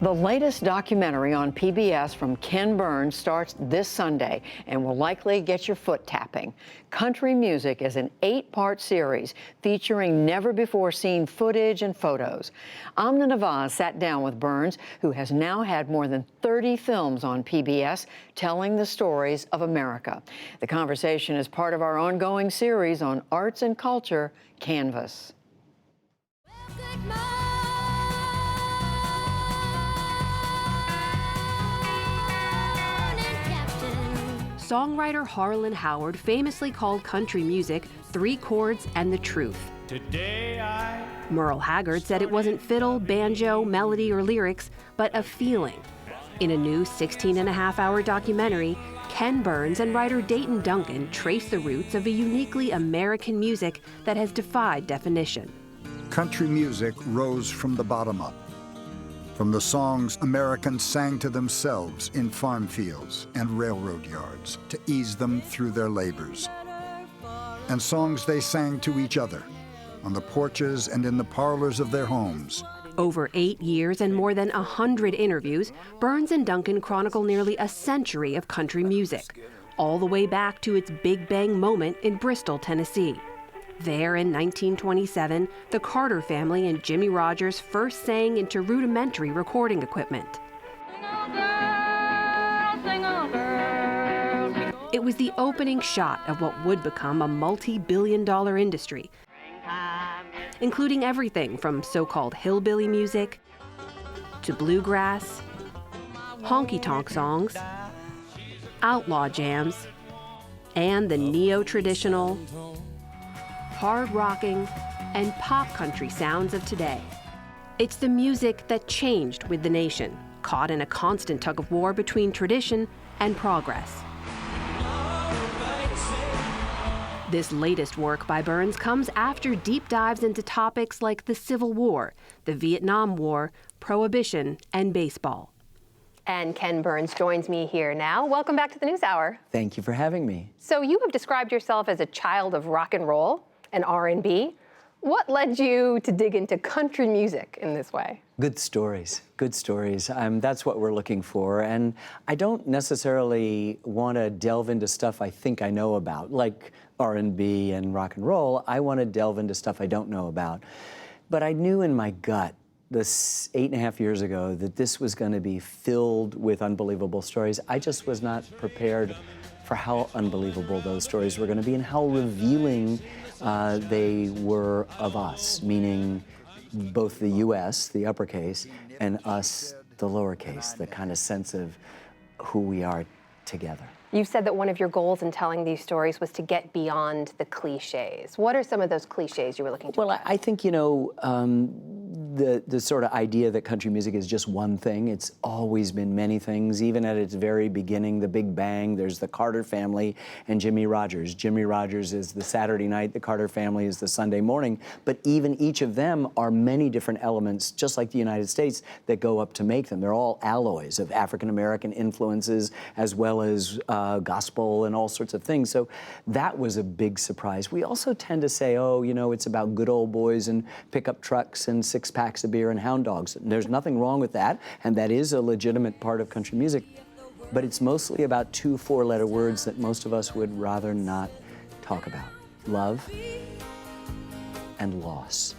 The latest documentary on PBS from Ken Burns starts this Sunday and will likely get your foot tapping. Country Music is an 8-part series featuring never-before-seen footage and photos. Amna Nawaz sat down with Burns, who has now had more than 30 films on PBS telling the stories of America. The conversation is part of our ongoing series on arts and culture, Canvas. Songwriter Harlan Howard famously called country music 3 chords and the truth. Merle Haggard said it wasn't fiddle, banjo, melody, or lyrics, but a feeling. In a new 16-and-a-half-hour documentary, Ken Burns and writer Dayton Duncan trace the roots of a uniquely American music that has defied definition. Country music rose from the bottom up. From the songs Americans sang to themselves in farm fields and railroad yards to ease them through their labors. And songs they sang to each other on the porches and in the parlors of their homes. Over 8 years and more than 100 interviews, Burns and Duncan chronicle nearly a century of country music, all the way back to its Big Bang moment in Bristol, Tennessee. There in 1927, the Carter family and Jimmie Rodgers first sang into rudimentary recording equipment. It was the opening shot of what would become a multi-billion-dollar industry, including everything from so-called hillbilly music to bluegrass, honky-tonk songs, outlaw jams, and the neo-traditional, hard-rocking, and pop country sounds of today. It's the music that changed with the nation, caught in a constant tug-of-war between tradition and progress. This latest work by Burns comes after deep dives into topics like the Civil War, the Vietnam War, Prohibition, and baseball. And Ken Burns joins me here now. Welcome back to the NewsHour. Thank you for having me. So you have described yourself as a child of rock and roll and R&B. What led you to dig into country music in this way? Good stories, good stories. That's what we're looking for. And I don't necessarily want to delve into stuff I think I know about, like R&B and rock and roll. I want to delve into stuff I don't know about. But I knew in my gut, this 8.5 years ago, that this was going to be filled with unbelievable stories. I just was not prepared for how unbelievable those stories were going to be and how revealing they were of us, meaning both the U.S., the uppercase, and us, the lowercase, the kind of sense of who we are together. You've said that one of your goals in telling these stories was to get beyond the cliches. What are some of those cliches you were looking to? Well, I think, you know, the sort of idea that country music is just one thing. It's always been many things. Even at its very beginning, the Big Bang, there's the Carter family and Jimmie Rodgers. Jimmie Rodgers is the Saturday night, the Carter family is the Sunday morning. But even each of them are many different elements, just like the United States, that go up to make them. They're all alloys of African-American influences as well as gospel and all sorts of things. So that was a big surprise. We also tend to say, oh, you know, it's about good old boys and pickup trucks and six-packs of beer and hound dogs. There's nothing wrong with that, and that is a legitimate part of country music. But it's mostly about 2 4-letter words that most of us would rather not talk about. Love and loss.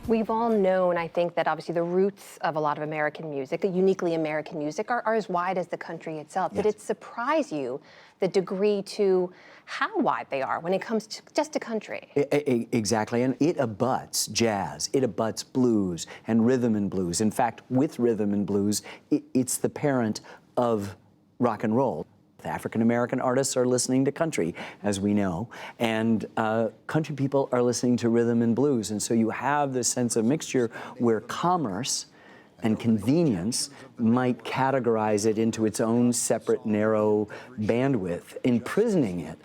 We've all known, I think, that obviously the roots of a lot of American music, the uniquely American music, are as wide as the country itself. Yes. Did it surprise you, the degree to how wide they are when it comes to just to country? Exactly, and it abuts jazz, it abuts blues and rhythm and blues. In fact, with rhythm and blues, it's the parent of rock and roll. The African-American artists are listening to country, as we know, and country people are listening to rhythm and blues. And so you have this sense of mixture where commerce and convenience might categorize it into its own separate, narrow bandwidth, imprisoning it.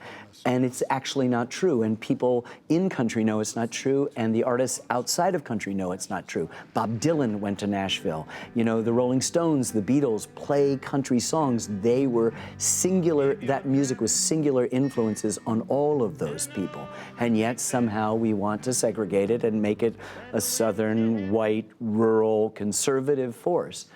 And it's actually not true, and people in country know it's not true, and the artists outside of country know it's not true. Bob Dylan went to Nashville. You know, the Rolling Stones, the Beatles play country songs. They were singular, that music was singular influences on all of those people. And yet somehow we want to segregate it and make it a southern, white, rural, conservative force.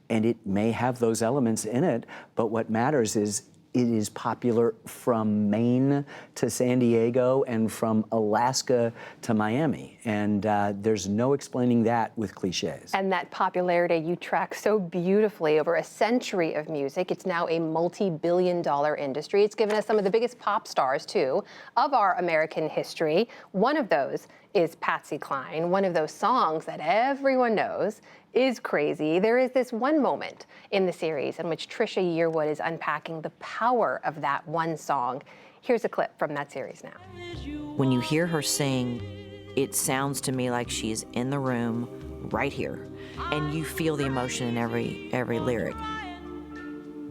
And it may have those elements in it, but what matters is it is popular from Maine to San Diego and from Alaska to Miami. And there's no explaining that with cliches. And that popularity you track so beautifully over a century of music. It's now a multi-billion-dollar industry. It's given us some of the biggest pop stars, too, of our American history. One of those is Patsy Cline. One of those songs that everyone knows is Crazy. There is this one moment in the series in which Trisha Yearwood is unpacking the power of that one song. Here's a clip from that series now. When you hear her sing, it sounds to me like she's in the room right here, and you feel the emotion in every lyric.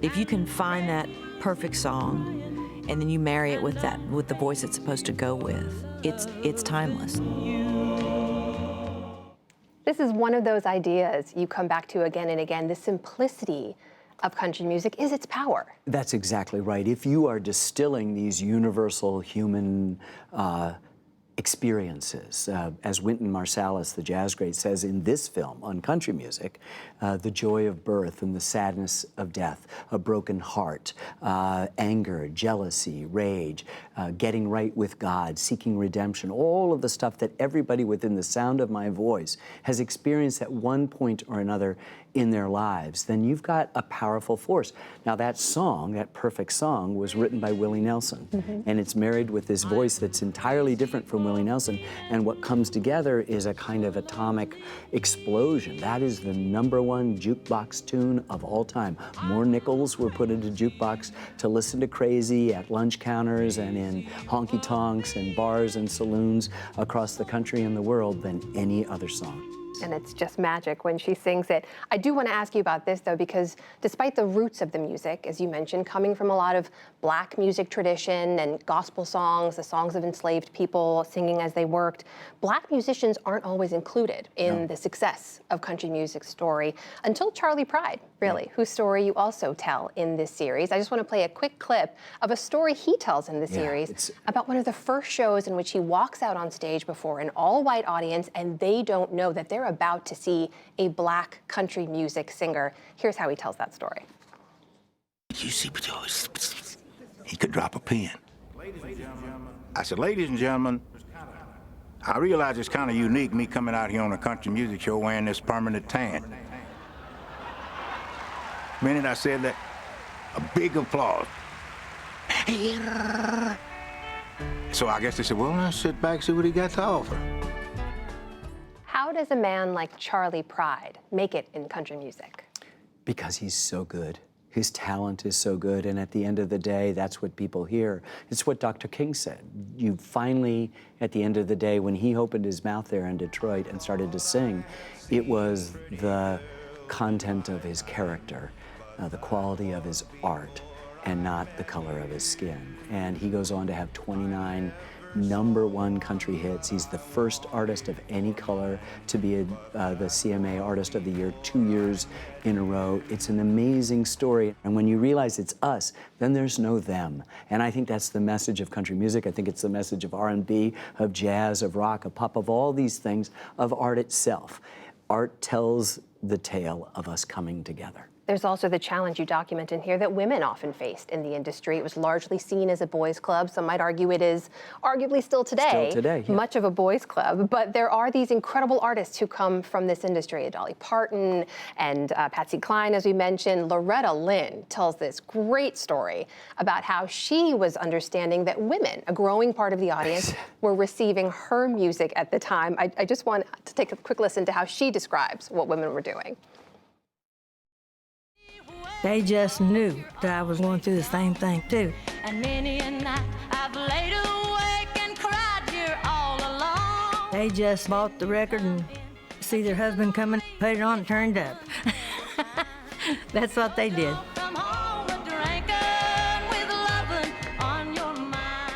If you can find that perfect song and then you marry it with the voice it's supposed to go with, it's timeless. This is one of those ideas you come back to again and again. The simplicity of country music is its power. That's exactly right. If you are distilling these universal human experiences, as Wynton Marsalis, the jazz great, says in this film on country music, the joy of birth and the sadness of death, a broken heart, anger, jealousy, rage, getting right with God, seeking redemption, all of the stuff that everybody within the sound of my voice has experienced at one point or another in their lives, then you've got a powerful force. Now that song, that perfect song, was written by Willie Nelson, and it's married with this voice that's entirely different from Willie Nelson, and what comes together is a kind of atomic explosion. That is the #1 jukebox tune of all time. More nickels were put into jukebox to listen to Crazy at lunch counters and in honky-tonks and bars and saloons across the country and the world than any other song. And it's just magic when she sings it. I do want to ask you about this, though, because despite the roots of the music, as you mentioned, coming from a lot of Black music tradition and gospel songs, the songs of enslaved people singing as they worked, Black musicians aren't always included in the success of country music's story until Charley Pride, really, whose story you also tell in this series. I just want to play a quick clip of a story he tells in the series about one of the first shows in which he walks out on stage before an all-white audience and they don't know that they're about to see a Black country music singer. Here's how he tells that story. You see, he could drop a pin. I said, ladies and gentlemen, I realize it's kind of unique, me coming out here on a country music show wearing this permanent tan. The minute I said that, a big applause. So I guess they said, well, let's sit back and see what he got to offer. How does a man like Charley Pride make it in country music? Because he's so good. His talent is so good, and at the end of the day, that's what people hear. It's what Dr. King said. You finally, at the end of the day, when he opened his mouth there in Detroit and started to sing, it was the content of his character, the quality of his art, and not the color of his skin. And he goes on to have 29 #1 country hits. He's the first artist of any color to be the CMA Artist of the Year 2 years in a row. It's an amazing story. And when you realize it's us, then there's no them. And I think that's the message of country music. I think it's the message of R&B, of jazz, of rock, of pop, of all these things, of art itself. Art tells the tale of us coming together. There's also the challenge you document in here that women often faced in the industry. It was largely seen as a boys' club. Some might argue it is arguably still today, much of a boys' club. But there are these incredible artists who come from this industry, Dolly Parton and Patsy Cline, as we mentioned. Loretta Lynn tells this great story about how she was understanding that women, a growing part of the audience, were receiving her music at the time. I just want to take a quick listen to how she describes what women were doing. They just knew that I was going through the same thing, too. And many a night I've laid awake and cried here all along. They just bought the record and see their husband coming, put it on and turned up. That's what they did. From home a drinking with loving on your mind.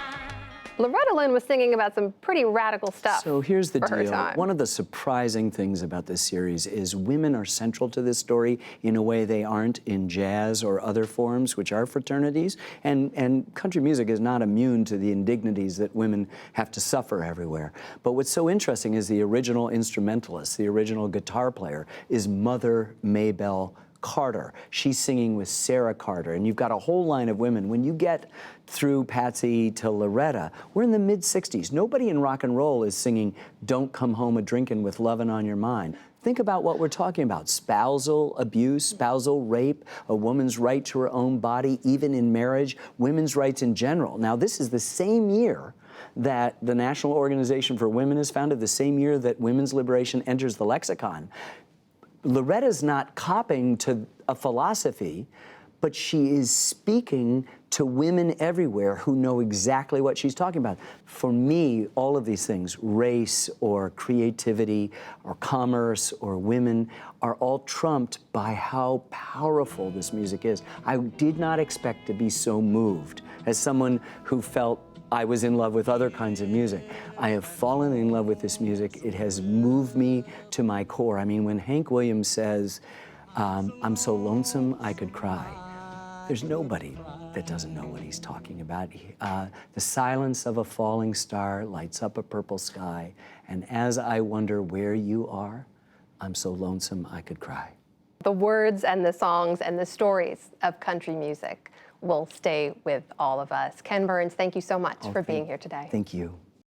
Loretta Lynn was singing about some pretty radical stuff. So here's the for her deal. time. One of the surprising things about this series is women are central to this story in a way they aren't in jazz or other forms, which are fraternities. And country music is not immune to the indignities that women have to suffer everywhere. But what's so interesting is the original instrumentalist, the original guitar player, is Mother Maybelle Carter. She's singing with Sarah Carter, and you've got a whole line of women. When you get through Patsy to Loretta, we're in the mid-60s. Nobody in rock and roll is singing "Don't Come Home a-Drinkin' with Lovin' on Your Mind." Think about what we're talking about: spousal abuse, spousal rape, a woman's right to her own body, even in marriage, women's rights in general. Now, this is the same year that the National Organization for Women is founded, the same year that women's liberation enters the lexicon. Loretta's not copying to a philosophy, but she is speaking to women everywhere who know exactly what she's talking about. For me, all of these things, race or creativity or commerce or women, are all trumped by how powerful this music is. I did not expect to be so moved as someone who felt I was in love with other kinds of music. I have fallen in love with this music. It has moved me to my core. I mean, when Hank Williams says, "I'm so lonesome I could cry," there's nobody that doesn't know what he's talking about. The silence of a falling star lights up a purple sky, and as I wonder where you are, I'm so lonesome I could cry. The words and the songs and the stories of country music will stay with all of us. Ken Burns, thank you so much for being here today. Thank you.